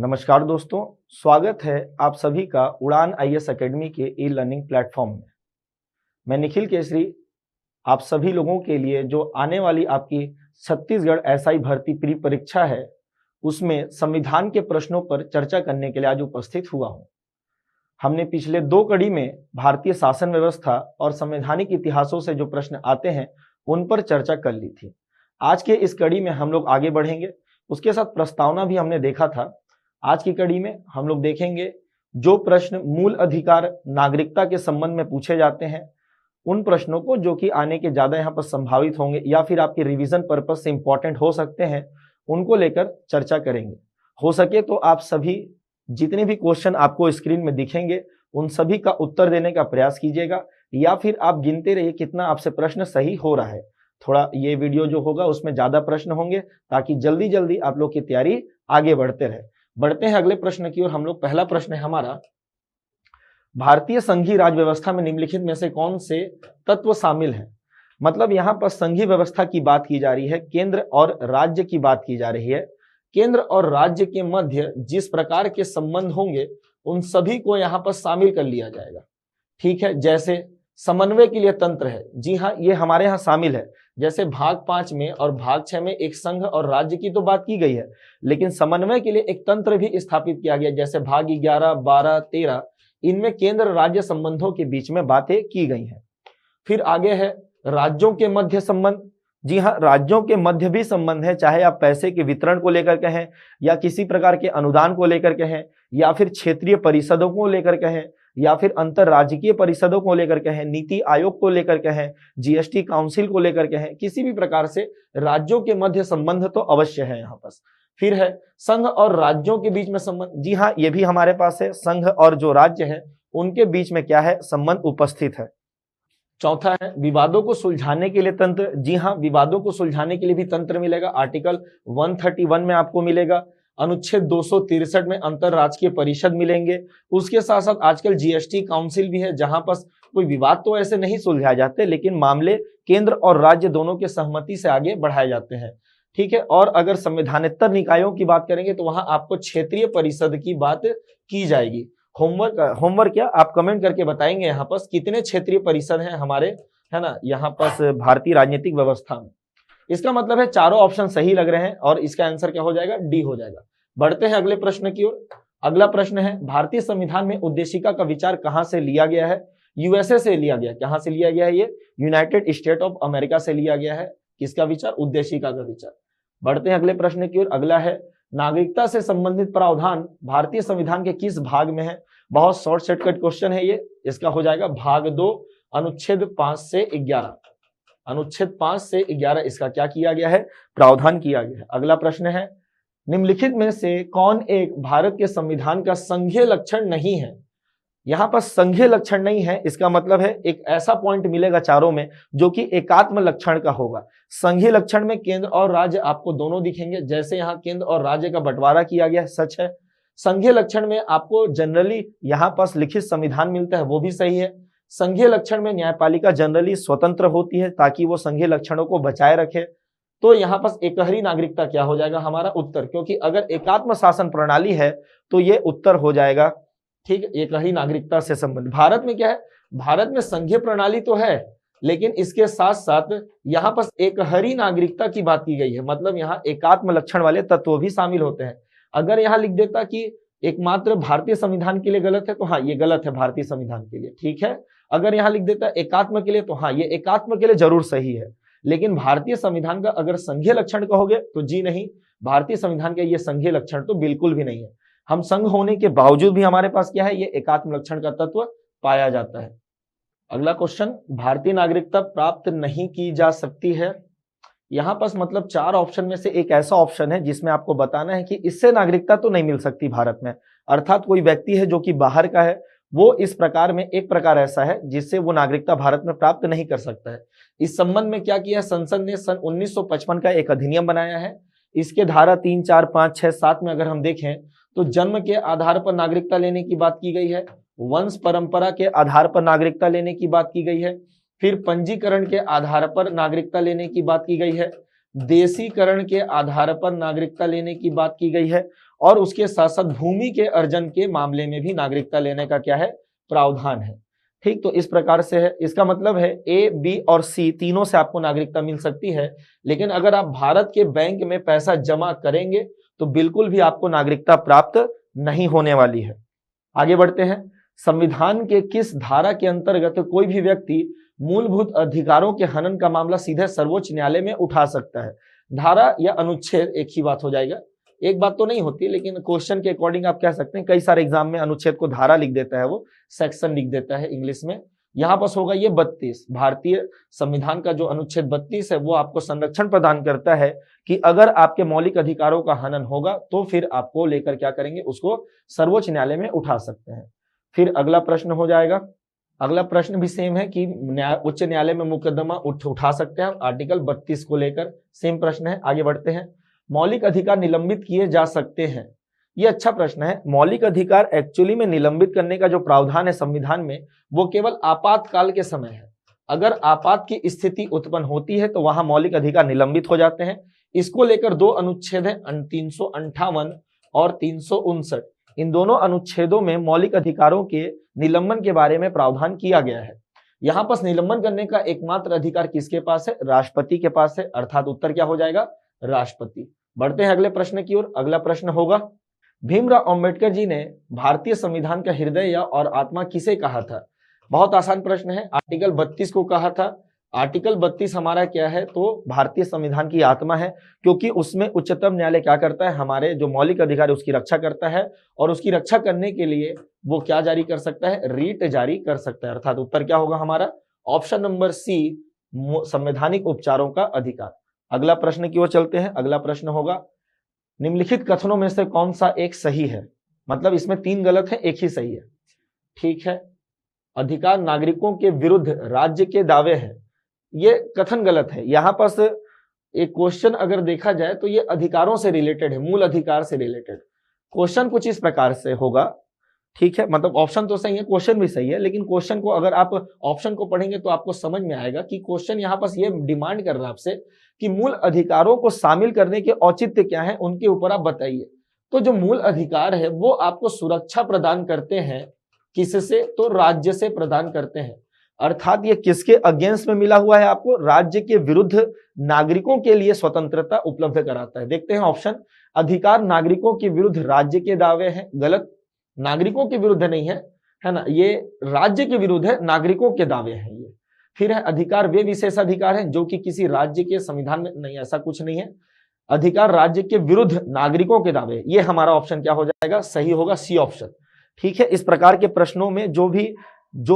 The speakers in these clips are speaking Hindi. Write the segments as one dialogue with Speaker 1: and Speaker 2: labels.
Speaker 1: नमस्कार दोस्तों, स्वागत है आप सभी का उड़ान आईएएस एकेडमी के ई लर्निंग प्लेटफॉर्म में। मैं निखिल केसरी आप सभी लोगों के लिए जो आने वाली आपकी छत्तीसगढ़ एसआई भर्ती प्री परीक्षा है उसमें संविधान के प्रश्नों पर चर्चा करने के लिए आज उपस्थित हुआ हूं। हमने पिछले 2 कड़ी में भारतीय शासन व्यवस्था और संवैधानिक इतिहासों से जो प्रश्न आते हैं उन पर चर्चा कर ली थी। आज के इस कड़ी में हम लोग आगे बढ़ेंगे, उसके साथ प्रस्तावना भी हमने देखा था। आज की कड़ी में हम लोग देखेंगे जो प्रश्न मूल अधिकार नागरिकता के संबंध में पूछे जाते हैं उन प्रश्नों को जो कि आने के ज्यादा यहाँ पर संभावित होंगे या फिर आपके रिवीजन पर्पज से इंपॉर्टेंट हो सकते हैं, उनको लेकर चर्चा करेंगे। हो सके तो आप सभी जितने भी क्वेश्चन आपको स्क्रीन में दिखेंगे उन सभी का उत्तर देने का प्रयास कीजिएगा, या फिर आप गिनते रहिए कितना आपसे प्रश्न सही हो रहा है। थोड़ा ये वीडियो जो होगा उसमें ज्यादा प्रश्न होंगे ताकि जल्दी जल्दी आप लोग की तैयारी आगे बढ़ते रहे। बढ़ते हैं अगले प्रश्न की ओर। हम लोग पहला प्रश्न है हमारा, भारतीय संघीय राज्य व्यवस्था में निम्नलिखित में से कौन से तत्व शामिल हैं। मतलब यहाँ पर संघीय व्यवस्था की बात की जा रही है, केंद्र और राज्य की बात की जा रही है। केंद्र और राज्य के मध्य जिस प्रकार के संबंध होंगे उन सभी को यहाँ पर शामिल कर लिया जाएगा। ठीक है, जैसे समन्वय के लिए तंत्र है, जी हाँ ये हमारे यहाँ शामिल है। जैसे भाग 5 में और भाग 6 में एक संघ और राज्य की तो बात की गई है, लेकिन समन्वय के लिए एक तंत्र भी स्थापित किया गया। जैसे भाग 11, 12, 13 इनमें केंद्र राज्य संबंधों के बीच में बातें की गई हैं। फिर आगे है राज्यों के मध्य संबंध। जी हाँ, राज्यों के मध्य भी संबंध है, चाहे आप पैसे के वितरण को लेकर कहें या किसी प्रकार के अनुदान को लेकर कहें या फिर क्षेत्रीय परिषदों को लेकर कहें या फिर अंतरराज्यीय परिषदों को लेकर कहें, नीति आयोग को लेकर कहें, जीएसटी काउंसिल को लेकर कहें, किसी भी प्रकार से राज्यों के मध्य संबंध तो अवश्य है यहाँ पर। फिर है संघ और राज्यों के बीच में संबंध। जी हाँ, ये भी हमारे पास है, संघ और जो राज्य है उनके बीच में क्या है, संबंध उपस्थित है। चौथा है विवादों को सुलझाने के लिए तंत्र। जी हाँ, विवादों को सुलझाने के लिए भी तंत्र मिलेगा। आर्टिकल 131 में आपको मिलेगा, अनुच्छेद 263 में अंतरराज्यीय परिषद मिलेंगे। उसके साथ साथ आजकल जीएसटी काउंसिल भी है, जहां पर कोई विवाद तो ऐसे नहीं सुलझाए जाते लेकिन मामले केंद्र और राज्य दोनों के सहमति से आगे बढ़ाए जाते हैं। ठीक है, और अगर संवैधानेतर निकायों की बात करेंगे तो वहां आपको क्षेत्रीय परिषद की बात की जाएगी। होमवर्क क्या आप कमेंट करके बताएंगे यहाँ पर कितने क्षेत्रीय परिषद हैं हमारे, है ना, यहाँ पर भारतीय राजनीतिक व्यवस्था में। इसका मतलब है चारों ऑप्शन सही लग रहे हैं और इसका आंसर क्या हो जाएगा, डी हो जाएगा। बढ़ते हैं अगले प्रश्न की ओर। अगला प्रश्न है भारतीय संविधान में उद्देशिका का विचार कहां से लिया गया है। यूएसए से लिया गया। कहां से लिया गया है, ये यूनाइटेड स्टेट ऑफ अमेरिका से लिया गया है। किसका विचार, उद्देशिका का विचार। बढ़ते हैं अगले प्रश्न की ओर। अगला है नागरिकता से संबंधित प्रावधान भारतीय संविधान के किस भाग में है। बहुत शॉर्ट शॉर्टकट क्वेश्चन है ये। इसका हो जाएगा भाग 2 अनुच्छेद 5 से 11। अनुच्छेद 5 से 11 इसका क्या किया गया है, प्रावधान किया गया है। अगला प्रश्न है निम्नलिखित में से कौन एक भारत के संविधान का संघीय लक्षण नहीं है। यहाँ पर संघीय लक्षण नहीं है, इसका मतलब है एक ऐसा पॉइंट मिलेगा चारों में जो कि एकात्म लक्षण का होगा। संघीय लक्षण में केंद्र और राज्य आपको दोनों दिखेंगे, जैसे यहाँ केंद्र और राज्य का बंटवारा किया गया है, सच है। संघीय लक्षण में आपको जनरली यहाँ पास लिखित संविधान मिलता है, वो भी सही है। संघीय लक्षण में न्यायपालिका जनरली स्वतंत्र होती है ताकि वो संघीय लक्षणों को बचाए रखे। तो यहाँ पास एकहरी नागरिकता क्या हो जाएगा हमारा उत्तर, क्योंकि अगर एकात्म शासन प्रणाली है तो ये उत्तर हो जाएगा। ठीक है, एकहरी नागरिकता से संबंधित। भारत में क्या है, भारत में संघीय प्रणाली तो है लेकिन इसके साथ साथ यहाँ पर एकहरी नागरिकता की बात की गई है, मतलब यहाँ एकात्म लक्षण वाले तत्व भी शामिल होते हैं। अगर यहाँ लिख देता कि एकमात्र भारतीय संविधान के लिए गलत है तो हाँ ये गलत है भारतीय संविधान के लिए। ठीक है, अगर यहाँ लिख देता एकात्म के लिए तो हाँ ये एकात्म के लिए जरूर सही है, लेकिन भारतीय संविधान का अगर संघीय लक्षण कहोगे तो जी नहीं, भारतीय संविधान का ये संघीय लक्षण तो बिल्कुल भी नहीं है। हम संघ होने के बावजूद भी हमारे पास क्या है, ये एकात्म लक्षण का तत्व पाया जाता है। अगला क्वेश्चन, भारतीय नागरिकता प्राप्त नहीं की जा सकती है। यहाँ पास मतलब 4 ऑप्शन में से एक ऐसा ऑप्शन है जिसमें आपको बताना है कि इससे नागरिकता तो नहीं मिल सकती भारत में, अर्थात कोई व्यक्ति है जो कि बाहर का है वो इस प्रकार में एक प्रकार ऐसा है जिससे वो नागरिकता भारत में प्राप्त नहीं कर सकता है। इस संबंध में क्या किया, संसद ने सन 1955 का एक अधिनियम बनाया है। इसके धारा 3, 4, 5, 6, 7 में अगर हम देखें तो जन्म के आधार पर नागरिकता लेने की बात की गई है, वंश परंपरा के आधार पर नागरिकता लेने की बात की गई है, फिर पंजीकरण के आधार पर नागरिकता लेने की बात की गई है, देशीकरण के आधार पर नागरिकता लेने की बात की गई है, और उसके साथ साथ भूमि के अर्जन के मामले में भी नागरिकता लेने का क्या है, प्रावधान है। ठीक, तो इस प्रकार से है। इसका मतलब है ए, बी और सी तीनों से आपको नागरिकता मिल सकती है, लेकिन अगर आप भारत के बैंक में पैसा जमा करेंगे तो बिल्कुल भी आपको नागरिकता प्राप्त नहीं होने वाली है। आगे बढ़ते हैं। संविधान के किस धारा के अंतर्गत कोई भी व्यक्ति मूलभूत अधिकारों के हनन का मामला सीधे सर्वोच्च न्यायालय में उठा सकता है? धारा या अनुच्छेद एक ही बात हो जाएगा, एक बात तो नहीं होती, लेकिन क्वेश्चन के अकॉर्डिंग आप कह सकते हैं। कई सारे एग्जाम में अनुच्छेद को धारा लिख देता है, वो सेक्शन लिख देता है इंग्लिश में। यहाँ पर होगा ये 32, भारतीय संविधान का जो अनुच्छेद 32 है वो आपको संरक्षण प्रदान करता है कि अगर आपके मौलिक अधिकारों का हनन होगा तो फिर आपको लेकर क्या करेंगे, उसको सर्वोच्च न्यायालय में उठा सकते हैं। फिर अगला प्रश्न हो जाएगा। अगला प्रश्न भी सेम है कि उच्च न्यायालय में मुकदमा उठा सकते हैं आर्टिकल 32 को लेकर, सेम प्रश्न है। आगे बढ़ते हैं। मौलिक अधिकार निलंबित किए जा सकते हैं, ये अच्छा प्रश्न है। मौलिक अधिकार एक्चुअली में निलंबित करने का जो प्रावधान है संविधान में, वो केवल आपातकाल के समय है। अगर आपात की स्थिति उत्पन्न होती है तो वहां मौलिक अधिकार निलंबित हो जाते हैं। इसको लेकर दो अनुच्छेद है, 358 और 359। इन दोनों अनुच्छेदों में मौलिक अधिकारों के निलंबन के बारे में प्रावधान किया गया है। यहाँ पर निलंबन करने का एकमात्र अधिकार किसके पास है, राष्ट्रपति के पास है, अर्थात उत्तर क्या हो जाएगा, राष्ट्रपति। बढ़ते हैं अगले प्रश्न की ओर। अगला प्रश्न होगा, भीमराव अंबेडकर जी ने भारतीय संविधान का हृदय या और आत्मा किसे कहा था? बहुत आसान प्रश्न है। आर्टिकल 32 को कहा था। आर्टिकल 32 हमारा क्या है, तो भारतीय संविधान की आत्मा है, क्योंकि उसमें उच्चतम न्यायालय क्या करता है, हमारे जो मौलिक अधिकार है उसकी रक्षा करता है, और उसकी रक्षा करने के लिए वो क्या जारी कर सकता है, रीट जारी कर सकता है। अर्थात उत्तर क्या होगा हमारा, ऑप्शन नंबर सी, संवैधानिक उपचारों का अधिकार। अगला प्रश्न की ओर चलते हैं। अगला प्रश्न होगा, निम्नलिखित कथनों में से कौन सा एक सही है? मतलब इसमें 3 गलत है, एक ही सही है। ठीक है, अधिकार नागरिकों के विरुद्ध राज्य के दावे हैं, ये कथन गलत है। यहां पास एक क्वेश्चन अगर देखा जाए तो ये अधिकारों से रिलेटेड है, मूल अधिकार से रिलेटेड। क्वेश्चन कुछ इस प्रकार से होगा, ठीक है, मतलब ऑप्शन तो सही है, क्वेश्चन भी सही है, लेकिन क्वेश्चन को अगर आप ऑप्शन को पढ़ेंगे तो आपको समझ में आएगा कि क्वेश्चन यहाँ पास ये डिमांड कर रहा है आपसे कि मूल अधिकारों को शामिल करने के औचित्य क्या है, उनके ऊपर आप बताइए। तो जो मूल अधिकार है वो आपको सुरक्षा प्रदान करते हैं, किससे, तो राज्य से प्रदान करते हैं। अर्थात ये किसके अगेंस्ट में मिला हुआ है, आपको राज्य के विरुद्ध नागरिकों के लिए स्वतंत्रता उपलब्ध कराता है। देखते हैं ऑप्शन, अधिकार नागरिकों के विरुद्ध राज्य के दावे हैं, गलत, नागरिकों के विरुद्ध नहीं है, है ना, ये राज्य के विरुद्ध है, नागरिकों के दावे हैं ये। फिर है अधिकार वे विशेष अधिकार हैं जो कि किसी राज्य के संविधान में नहीं, ऐसा कुछ नहीं है। अधिकार राज्य के विरुद्ध नागरिकों के दावे, ये हमारा ऑप्शन क्या हो जाएगा, सही होगा, सी ऑप्शन। ठीक है, इस प्रकार के प्रश्नों में जो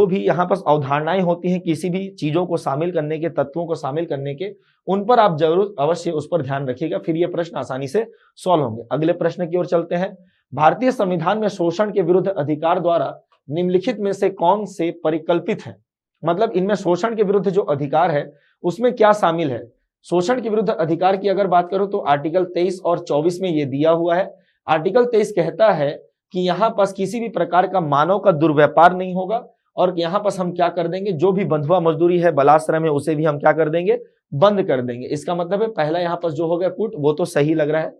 Speaker 1: भी यहाँ पर अवधारणाएं होती हैं, किसी भी चीजों को शामिल करने के, तत्वों को शामिल करने के, उन पर आप जरूर अवश्य उस पर ध्यान रखिएगा, फिर ये प्रश्न आसानी से सॉल्व होंगे। अगले प्रश्न की ओर चलते हैं। भारतीय संविधान में शोषण के विरुद्ध अधिकार द्वारा निम्नलिखित में से कौन से परिकल्पित है? मतलब इनमें शोषण के विरुद्ध जो अधिकार है उसमें क्या शामिल है? शोषण के विरुद्ध अधिकार की अगर बात करो तो आर्टिकल 23 और 24 में ये दिया हुआ है। आर्टिकल 23 कहता है कि यहाँ पास किसी भी प्रकार का मानव का दुर्व्यापार नहीं होगा, और यहाँ पास हम क्या कर देंगे, जो भी बंधुआ मजदूरी है, बलाश्रम है, उसे भी हम क्या कर देंगे, बंद कर देंगे। इसका मतलब है पहला यहाँ पास जो हो गया पुट, वो तो सही लग रहा है।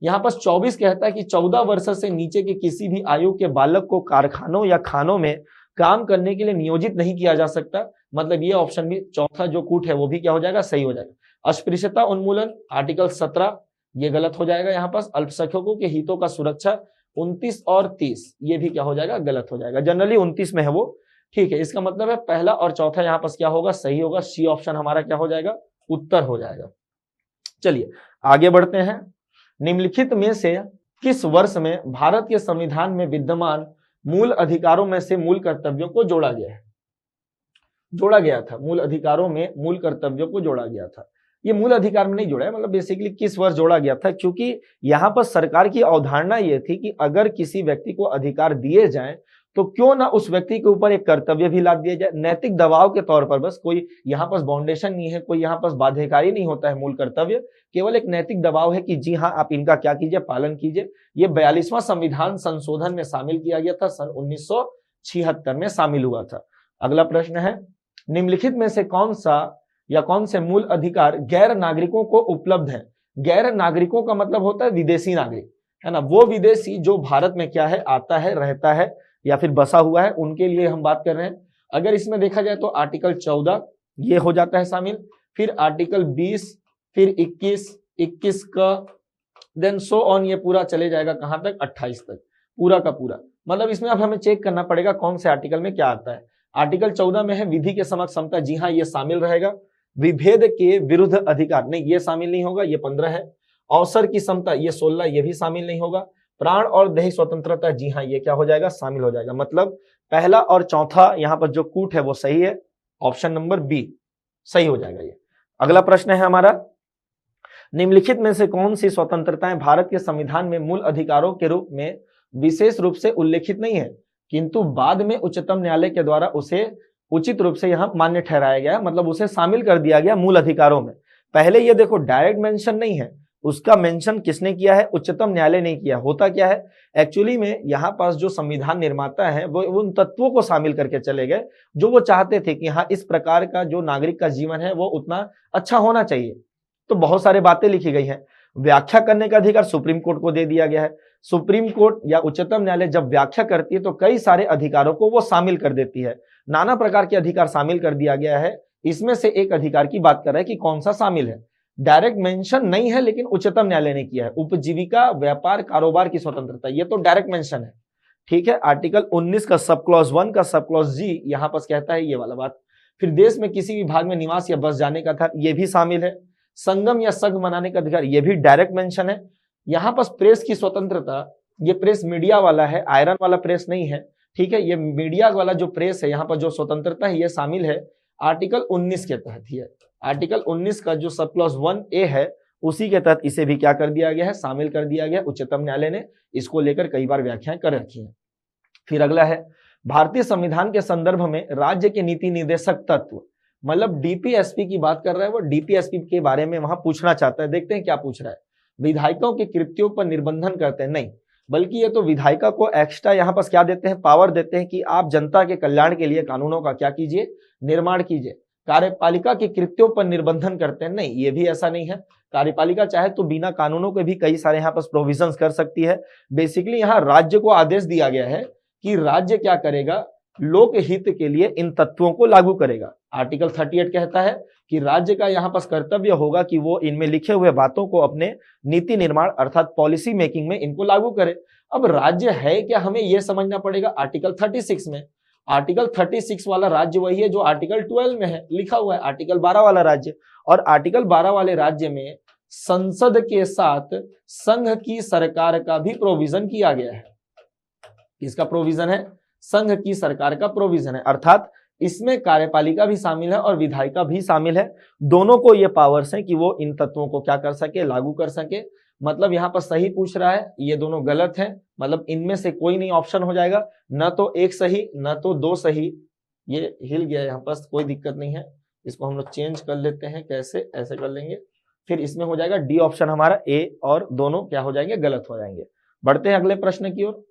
Speaker 1: यहाँ पास 24 कहता है कि 14 वर्ष से नीचे के किसी भी आयु के बालक को कारखानों या खानों में काम करने के लिए नियोजित नहीं किया जा सकता। मतलब ये ऑप्शन भी, चौथा जो कूट है वो भी क्या हो जाएगा, सही हो जाएगा। अस्पृश्यता उन्मूलन आर्टिकल 17, ये गलत हो जाएगा। यहाँ पास अल्पसंख्यकों के हितों का सुरक्षा 29 और 30, ये भी क्या हो जाएगा, गलत हो जाएगा। जनरली 29 में है वो, ठीक है। इसका मतलब है पहला और चौथा यहाँ पास क्या होगा, सही होगा, सी ऑप्शन हमारा क्या हो जाएगा, उत्तर हो जाएगा। चलिए आगे बढ़ते हैं। निम्नलिखित में से किस वर्ष में भारत के संविधान में विद्यमान मूल अधिकारों में से मूल कर्तव्यों को जोड़ा गया है? जोड़ा गया था, मूल अधिकारों में मूल कर्तव्यों को जोड़ा गया था। ये मूल अधिकार में नहीं जोड़ा है, मतलब बेसिकली किस वर्ष जोड़ा गया था, क्योंकि यहाँ पर सरकार की अवधारणा ये थी कि अगर किसी व्यक्ति को अधिकार दिए जाएं तो क्यों ना उस व्यक्ति के ऊपर एक कर्तव्य भी लाद दिया जाए, नैतिक दबाव के तौर पर। बस कोई यहाँ पास बाउंडेशन नहीं है, कोई यहाँ पास बाध्यकारी नहीं होता है मूल कर्तव्य, केवल एक नैतिक दबाव है कि जी हाँ आप इनका क्या कीजिए, पालन कीजिए। ये 42वां संविधान संशोधन में शामिल किया गया था, सन 1976 में शामिल हुआ था। अगला प्रश्न है, निम्नलिखित में से कौन सा या कौन से मूल अधिकार गैर नागरिकों को उपलब्ध है। गैर नागरिकों का मतलब होता है विदेशी नागरिक, है ना, वो विदेशी जो भारत में क्या है, आता है, रहता है या फिर बसा हुआ है, उनके लिए हम बात कर रहे हैं। अगर इसमें देखा जाए तो आर्टिकल 14 ये हो जाता है शामिल, फिर आर्टिकल 20, फिर 21 का, देन सो ऑन, ये पूरा चले जाएगा कहां तक, 28 तक, पूरा का पूरा। मतलब इसमें अब हमें चेक करना पड़ेगा कौन से आर्टिकल में क्या आता है। आर्टिकल 14 में है विधि के समक्ष समता, जी हाँ ये शामिल रहेगा। विभेद के विरुद्ध अधिकार, नहीं ये शामिल नहीं होगा, ये 15 है। अवसर की समता, ये 16, ये भी शामिल नहीं होगा। प्राण और दैहिक स्वतंत्रता, जी हाँ ये क्या हो जाएगा, शामिल हो जाएगा। मतलब पहला और चौथा यहाँ पर जो कूट है वो सही है, ऑप्शन नंबर बी सही हो जाएगा ये। अगला प्रश्न है हमारा, निम्नलिखित में से कौन सी स्वतंत्रताएं भारत के संविधान में मूल अधिकारों के रूप में विशेष रूप से उल्लेखित नहीं है, किंतु बाद में उच्चतम न्यायालय के द्वारा उसे उचित रूप से यहां मान्य ठहराया गया, मतलब उसे शामिल कर दिया गया मूल अधिकारों में। पहले ये देखो डायरेक्ट मेंशन नहीं है, उसका मेंशन किसने किया है, उच्चतम न्यायालय ने किया। होता क्या है एक्चुअली में, यहाँ पास जो संविधान निर्माता है वो उन तत्वों को शामिल करके चले गए जो वो चाहते थे कि हाँ इस प्रकार का जो नागरिक का जीवन है वो उतना अच्छा होना चाहिए। तो बहुत सारी बातें लिखी गई हैं। व्याख्या करने का अधिकार सुप्रीम कोर्ट को दे दिया गया है। सुप्रीम कोर्ट या उच्चतम न्यायालय जब व्याख्या करती है तो कई सारे अधिकारों को वो शामिल कर देती है, नाना प्रकार के अधिकार शामिल कर दिया गया है। इसमें से एक अधिकार की बात कर रहे हैं कि कौन सा शामिल है। डायरेक्ट मेंशन नहीं है लेकिन उच्चतम न्यायालय ने किया है, उपजीविका व्यापार कारोबार की स्वतंत्रता, ये तो डायरेक्ट मेंशन है, ठीक है। आर्टिकल 19 का सब क्लॉज 1 का सब क्लॉज जी यहां पर कहता है ये वाला बात। फिर देश में किसी भी भाग में निवास या बस जाने का अधिकार, ये भी शामिल है। संगम या संघ मनाने का अधिकार, ये भी डायरेक्ट मेंशन है। यहाँ पर प्रेस की स्वतंत्रता, ये प्रेस मीडिया वाला है, आयरन वाला प्रेस नहीं है, ठीक है। ये मीडिया वाला जो प्रेस है यहाँ पर जो स्वतंत्रता है ये शामिल है आर्टिकल 19 के तहत ही है। आर्टिकल 19 का जो सब क्लॉज 1A है उसी के तहत इसे भी क्या कर दिया गया है, शामिल कर दिया गया। उच्चतम न्यायालय ने इसको लेकर कई बार व्याख्याएं कर रखी है। फिर अगला है, भारतीय संविधान के संदर्भ में राज्य के नीति निर्देशक तत्व, मतलब डीपीएसपी की बात कर रहा है वो, डीपीएसपी के बारे में वहां पूछना चाहता है। देखते हैं क्या पूछ रहा है। विधायकों के कृत्यों पर निर्बंधन करते हैं, नहीं, बल्कि ये तो विधायिका को एक्स्ट्रा यहाँ पर क्या देते हैं, पावर देते हैं कि आप जनता के कल्याण के लिए कानूनों का क्या कीजिए, निर्माण कीजिए। कार्यपालिका के कृत्यों पर निर्बंधन करते हैं, नहीं ये भी ऐसा नहीं है। कार्यपालिका चाहे तो बिना कानूनों के भी कई सारे यहाँ पर प्रोविजंस कर सकती है। बेसिकली यहाँ राज्य को आदेश दिया गया है कि राज्य क्या करेगा, लोक हित के लिए इन तत्वों को लागू करेगा। आर्टिकल 38 कहता है कि राज्य का यहाँ पर कर्तव्य होगा कि वो इनमें लिखे हुए बातों को अपने नीति निर्माण अर्थात पॉलिसी मेकिंग में इनको लागू करे। अब राज्य है क्या, हमें यह समझना पड़ेगा। आर्टिकल 36 में, आर्टिकल 36 वाला राज्य वही है जो आर्टिकल 12 में है, लिखा हुआ है आर्टिकल 12 वाला राज्य। और आर्टिकल 12 वाले राज्य में संसद के साथ संघ की सरकार का भी प्रोविजन किया गया है। किसका प्रोविजन है, संघ की सरकार का प्रोविजन है, अर्थात इसमें कार्यपालिका भी शामिल है और विधायिका भी शामिल है। दोनों को ये पावर्स हैं कि वो इन तत्वों को क्या कर सके, लागू कर सके। मतलब यहाँ पर सही पूछ रहा है, ये दोनों गलत हैं, मतलब इनमें से कोई नहीं ऑप्शन हो जाएगा, न तो एक सही न तो दो सही। ये हिल गया यहाँ पर, कोई दिक्कत नहीं है, इसको हम लोग चेंज कर लेते हैं। कैसे, ऐसे कर लेंगे। फिर इसमें हो जाएगा डी ऑप्शन हमारा ए, और दोनों क्या हो जाएंगे, गलत हो जाएंगे। बढ़ते हैं अगले प्रश्न की ओर।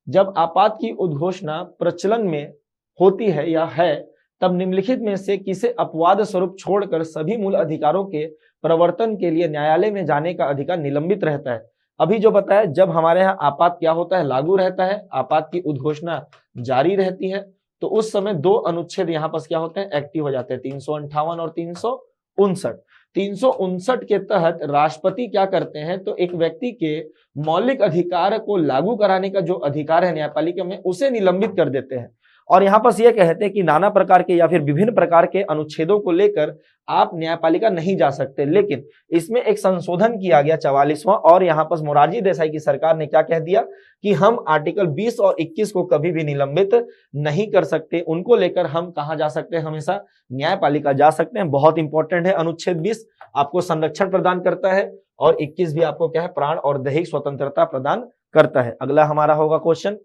Speaker 1: जब आपात की उद्घोषणा प्रचलन में होती है या है, तब निम्नलिखित में से किसे अपवाद स्वरूप छोड़कर सभी मूल अधिकारों के प्रवर्तन के लिए न्यायालय में जाने का अधिकार निलंबित रहता है। अभी जो बताया, जब हमारे यहाँ आपात क्या होता है, लागू रहता है, आपात की उद्घोषणा जारी रहती है, तो उस समय दो अनुच्छेद यहाँ पर क्या होते हैं, एक्टिव हो जाते हैं, 358 और 359। 359 के तहत राष्ट्रपति क्या करते हैं, तो एक व्यक्ति के मौलिक अधिकार को लागू कराने का जो अधिकार है न्यायपालिका में, उसे निलंबित कर देते हैं। और यहाँ पर यह कहते हैं कि नाना प्रकार के या फिर विभिन्न प्रकार के अनुच्छेदों को लेकर आप न्यायपालिका नहीं जा सकते। लेकिन इसमें एक संशोधन किया गया 44वां, और यहाँ पर मोरारजी देसाई की सरकार ने क्या कह दिया कि हम आर्टिकल 20 और 21 को कभी भी निलंबित नहीं कर सकते। उनको लेकर हम कहाँ जा सकते हैं, हमेशा न्यायपालिका जा सकते हैं। बहुत इंपॉर्टेंट है। अनुच्छेद 20 आपको संरक्षण प्रदान करता है और 21 भी आपको क्या है, प्राण और दैहिक स्वतंत्रता प्रदान करता है। अगला हमारा होगा क्वेश्चन,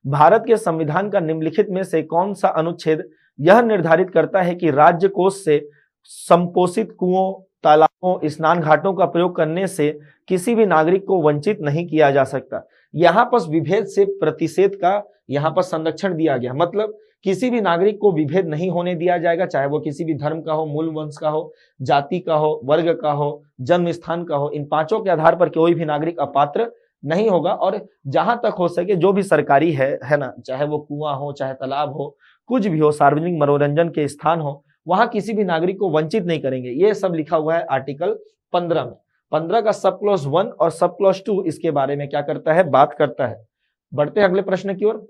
Speaker 1: भारत के संविधान का निम्नलिखित में से कौन सा अनुच्छेद यह निर्धारित करता है कि राज्य कोष से संपोषित कुओं, तालाबों, स्नान घाटों का प्रयोग करने से किसी भी नागरिक को वंचित नहीं किया जा सकता। यहाँ पर विभेद से प्रतिषेध का यहाँ पर संरक्षण दिया गया। मतलब किसी भी नागरिक को विभेद नहीं होने दिया जाएगा, चाहे वो किसी भी धर्म का हो, मूल वंश का हो, जाति का हो, वर्ग का हो, जन्म स्थान का हो। इन पांचों के आधार पर कोई भी नागरिक अपात्र नहीं होगा। और जहां तक हो सके जो भी सरकारी है ना, चाहे वो कुआं हो, चाहे तालाब हो, कुछ भी हो, सार्वजनिक मनोरंजन के स्थान हो, वहां किसी भी नागरिक को वंचित नहीं करेंगे। ये सब लिखा हुआ है आर्टिकल 15 में। 15 का सब क्लॉज 1 और सब क्लॉज 2 इसके बारे में क्या करता है, बात करता है। बढ़ते हैं अगले प्रश्न की ओर।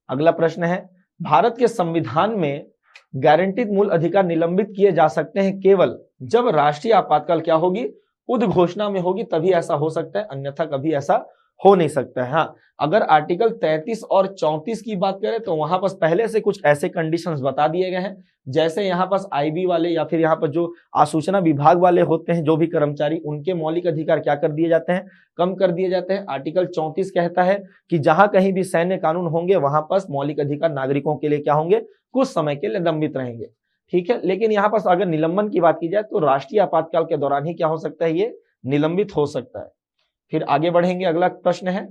Speaker 1: अगला प्रश्न है, भारत के संविधान में गारंटीड मूल अधिकार निलंबित किए जा सकते हैं केवल जब राष्ट्रीय आपातकाल क्या होगी, उद्घोषणा में होगी, तभी ऐसा हो सकता है, अन्यथा कभी ऐसा हो नहीं सकता है। हाँ, अगर आर्टिकल 33 और 34 की बात करें तो वहां पर पहले से कुछ ऐसे कंडीशंस बता दिए गए हैं, जैसे यहाँ पर आईबी वाले या फिर यहाँ पर जो आसूचना विभाग वाले होते हैं, जो भी कर्मचारी, उनके मौलिक अधिकार क्या कर दिए जाते हैं, कम कर दिए जाते हैं। आर्टिकल 34 कहता है कि जहां कहीं भी सैन्य कानून होंगे वहां पर मौलिक अधिकार नागरिकों के लिए क्या होंगे, कुछ समय के लिए लंबित रहेंगे। ठीक है, लेकिन यहाँ पर अगर निलंबन की बात की जाए तो राष्ट्रीय आपातकाल के दौरान ही क्या हो सकता है, ये निलंबित हो सकता है। फिर आगे बढ़ेंगे, अगला प्रश्न है,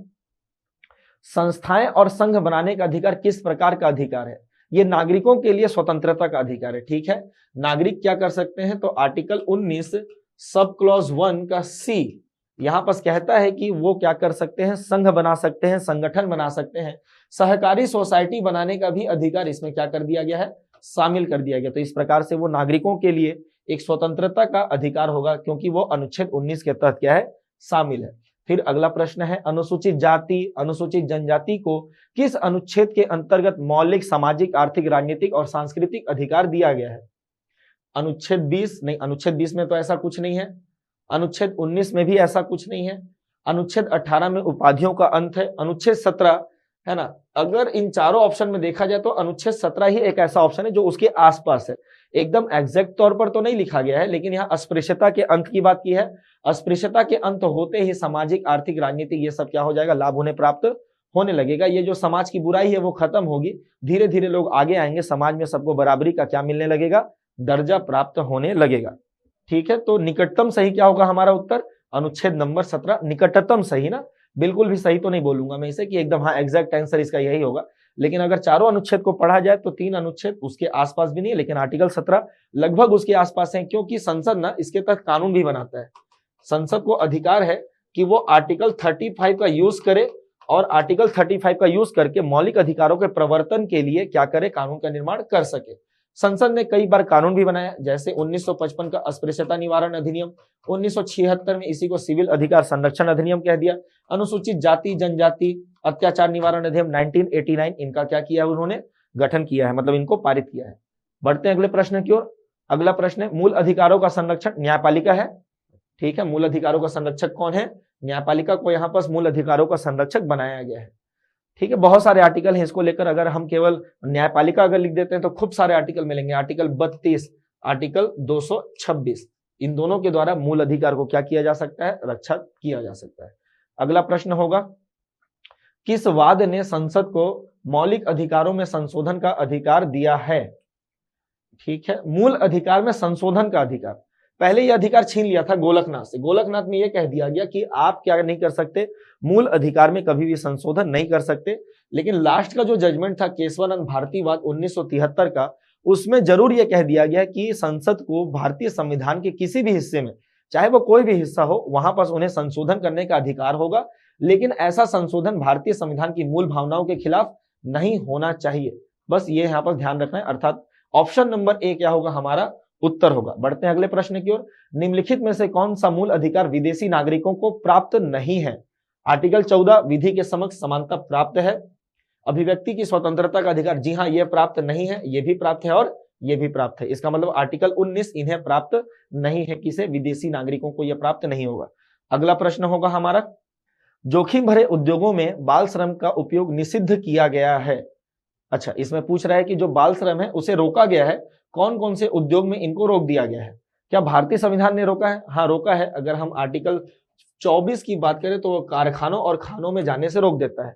Speaker 1: संस्थाएं और संघ बनाने का अधिकार किस प्रकार का अधिकार है? ये नागरिकों के लिए स्वतंत्रता का अधिकार है। ठीक है, नागरिक क्या कर सकते हैं, तो आर्टिकल 19 सब क्लॉज 1 का सी यहां पर कहता है कि वो क्या कर सकते हैं, संघ बना सकते हैं, संगठन बना सकते हैं, सहकारी सोसाइटी बनाने का भी अधिकार इसमें क्या कर दिया गया है, शामिल कर दिया गया। तो इस प्रकार से वो नागरिकों के लिए एक स्वतंत्रता का अधिकार होगा, क्योंकि वो अनुच्छेद 19 के तहत क्या है, शामिल है। फिर अगला प्रश्न है, अनुसूचित जाति, अनुसूचित जनजाति को किस अनुच्छेद के अंतर्गत मौलिक सामाजिक, आर्थिक, राजनीतिक और सांस्कृतिक अधिकार दिया गया है? अनुच्छेद 20 नहीं, अनुच्छेद 20 में तो ऐसा कुछ नहीं है, अनुच्छेद 19 में भी ऐसा कुछ नहीं है, अनुच्छेद 18 में उपाधियों का अंत है, अनुच्छेद 17 है ना। अगर इन चारों ऑप्शन में देखा जाए तो अनुच्छेद 17 ही एक ऐसा ऑप्शन है जो उसके आसपास है, एकदम एग्जैक्ट तौर पर तो नहीं लिखा गया है, लेकिन यहाँ अस्पृश्यता के अंत की बात की है। अस्पृश्यता के अंत होते ही सामाजिक, आर्थिक, राजनीतिक ये सब क्या हो जाएगा, लाभ उन्हें प्राप्त होने लगेगा। ये जो समाज की बुराई है वो खत्म होगी, धीरे धीरे लोग आगे आएंगे, समाज में सबको बराबरी का क्या मिलने लगेगा, दर्जा प्राप्त होने लगेगा। ठीक है, तो निकटतम सही क्या होगा हमारा उत्तर, अनुच्छेद नंबर 17 निकटतम सही ना, बिल्कुल भी सही तो नहीं बोलूंगा मैं इसे कि एकदम हाँ एग्जैक्ट आंसर इसका यही होगा, लेकिन अगर चारों अनुच्छेद को पढ़ा जाए तो 3 अनुच्छेद उसके आसपास भी नहीं है, लेकिन आर्टिकल 17 लगभग उसके आसपास है, क्योंकि संसद ना इसके तहत कानून भी बनाता है। संसद को अधिकार है कि वो आर्टिकल 35 का यूज करे और आर्टिकल 35 का यूज करके मौलिक अधिकारों के प्रवर्तन के लिए क्या करे, कानून का निर्माण कर सके। संसद ने कई बार कानून भी बनाया, जैसे 1955 का अस्पृश्यता निवारण अधिनियम, 1976 में इसी को सिविल अधिकार संरक्षण अधिनियम कह दिया, अनुसूचित जाति जनजाति अत्याचार निवारण अधिनियम 1989, इनका क्या किया है, उन्होंने गठन किया है, मतलब इनको पारित किया है। बढ़ते हैं अगले प्रश्न की ओर। अगला प्रश्न है, मूल अधिकारों का संरक्षण न्यायपालिका है। ठीक है, मूल अधिकारों का संरक्षक कौन है, न्यायपालिका को यहाँ पर मूल अधिकारों का संरक्षक बनाया गया है। ठीक है, बहुत सारे आर्टिकल हैं इसको लेकर, अगर हम केवल न्यायपालिका अगर लिख देते हैं तो खूब सारे आर्टिकल मिलेंगे, आर्टिकल 32, आर्टिकल 226, इन दोनों के द्वारा मूल अधिकार को क्या किया जा सकता है, रक्षा किया जा सकता है। अगला प्रश्न होगा, किस वाद ने संसद को मौलिक अधिकारों में संशोधन का अधिकार दिया है? ठीक है, मूल अधिकार में संशोधन का अधिकार, पहले यह अधिकार छीन लिया था गोलकनाथ से। गोलकनाथ में यह कह दिया गया कि आप क्या नहीं कर सकते, मूल अधिकार में कभी भी संशोधन नहीं कर सकते, लेकिन लास्ट का जो जजमेंट था केशवानंद भारतीवाद 1973 का, उसमें जरूर यह कह दिया गया कि संसद को भारतीय संविधान के किसी भी हिस्से में, चाहे वो कोई भी हिस्सा हो, वहां पर उन्हें संशोधन करने का अधिकार होगा, लेकिन ऐसा संशोधन भारतीय संविधान की मूल भावनाओं के खिलाफ नहीं होना चाहिए। बस ये यहाँ पर ध्यान रखना है, अर्थात ऑप्शन नंबर ए क्या होगा, हमारा उत्तर होगा। बढ़ते हैं अगले प्रश्न की ओर। निम्नलिखित में से कौन सा मूल अधिकार विदेशी नागरिकों को प्राप्त नहीं है? आर्टिकल 14 विधि के समक्ष समानता प्राप्त है। अभिव्यक्ति की स्वतंत्रता का अधिकार, जी हाँ ये प्राप्त नहीं है, ये भी प्राप्त है और ये भी प्राप्त है। इसका मतलब आर्टिकल 19 इन्हें प्राप्त नहीं है, किसे, विदेशी नागरिकों को यह प्राप्त नहीं होगा। अगला प्रश्न होगा हमारा, जोखिम भरे उद्योगों में बाल श्रम का उपयोग निषिद्ध किया गया है। अच्छा, इसमें पूछ रहा है कि जो बाल श्रम है उसे रोका गया है, कौन कौन से उद्योग में इनको रोक दिया गया है? क्या भारतीय संविधान ने रोका है? हाँ रोका है। अगर हम आर्टिकल 24 की बात करें तो कारखानों और खानों में जाने से रोक देता है।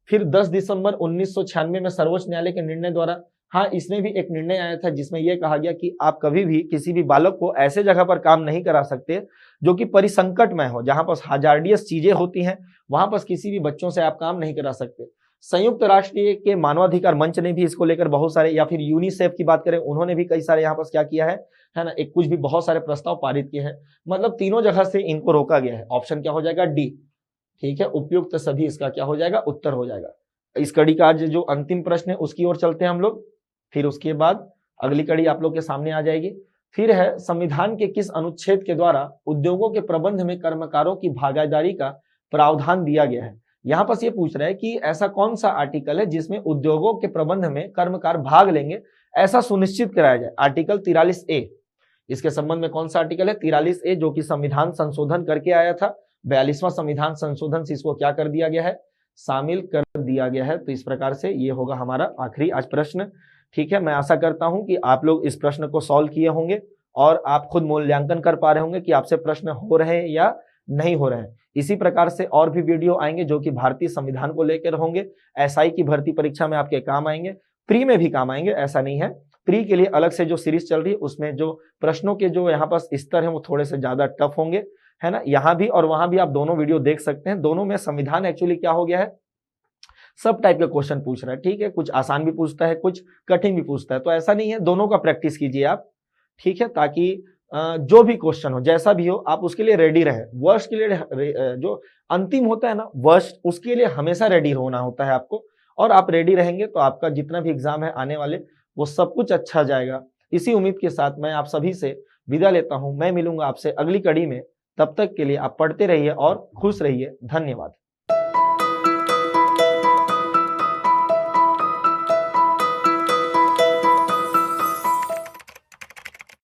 Speaker 1: फिर 10 दिसंबर 1996 में सर्वोच्च न्यायालय के निर्णय द्वारा, हाँ इसमें भी एक निर्णय आया था जिसमें यह कहा गया कि आप कभी भी किसी भी बालक को ऐसे जगह पर काम नहीं करा सकते जो कि परिसंकटमय हो, जहां पर हजार्डियस चीजें होती हैं, वहां पर किसी भी बच्चों से आप काम नहीं करा सकते। संयुक्त राष्ट्र के मानवाधिकार मंच ने भी इसको लेकर बहुत सारे, या फिर यूनिसेफ की बात करें, उन्होंने भी कई सारे यहाँ पर क्या किया है ना, एक कुछ भी बहुत सारे प्रस्ताव पारित किए हैं। मतलब तीनों जगह से इनको रोका गया है। ऑप्शन क्या हो जाएगा? डी। ठीक है, उपयुक्त सभी इसका क्या हो जाएगा? उत्तर हो जाएगा। इस कड़ी का आज जो अंतिम प्रश्न है उसकी ओर चलते हैं हम लोग, फिर उसके बाद अगली कड़ी आप लोग के सामने आ जाएगी। फिर है, संविधान के किस अनुच्छेद के द्वारा उद्योगों के प्रबंध में कर्मकारों की भागीदारी का प्रावधान दिया गया है? यहां पर ये पूछ रहा है कि ऐसा कौन सा आर्टिकल है जिसमें उद्योगों के प्रबंध में कर्मकार भाग लेंगे, ऐसा सुनिश्चित कराया जाए। Article 43A। इसके संबंध में कौन सा आर्टिकल है? 43A, जो कि संविधान संशोधन करके आया था। 42वां संविधान संशोधन से इसको क्या कर दिया गया है? शामिल कर दिया गया है। तो इस प्रकार से ये होगा हमारा आखिरी आज प्रश्न। ठीक है, मैं आशा करता हूं कि आप लोग इस प्रश्न को सॉल्व किए होंगे और आप खुद मूल्यांकन कर पा रहे होंगे कि आपसे प्रश्न हो रहे हैं या नहीं हो रहे हैं। इसी प्रकार से और भी वीडियो आएंगे जो कि भारतीय संविधान को लेकर होंगे, एसआई की भर्ती परीक्षा में आपके काम आएंगे, प्री में भी काम आएंगे, ऐसा नहीं है। प्री के लिए अलग से जो सीरीज चल रही है उसमें जो प्रश्नों के जो यहाँ पर स्तर है वो थोड़े से ज्यादा टफ होंगे, है ना। यहाँ भी और वहां भी आप दोनों वीडियो देख सकते हैं। दोनों में संविधान एक्चुअली क्या हो गया है, सब टाइप के क्वेश्चन पूछ रहा है। ठीक है, कुछ आसान भी पूछता है, कुछ कठिन भी पूछता है, तो ऐसा नहीं है, दोनों का प्रैक्टिस कीजिए आप। ठीक है, ताकि जो भी क्वेश्चन हो, जैसा भी हो, आप उसके लिए रेडी रहे। वर्स्ट के लिए जो अंतिम होता है ना वर्स्ट, उसके लिए हमेशा रेडी होना होता है आपको, और आप रेडी रहेंगे तो आपका जितना भी एग्जाम है आने वाले, वो सब कुछ अच्छा जाएगा। इसी उम्मीद के साथ मैं आप सभी से विदा लेता हूं। मैं मिलूंगा आपसे अगली कड़ी में। तब तक के लिए आप पढ़ते रहिए और खुश रहिए। धन्यवाद।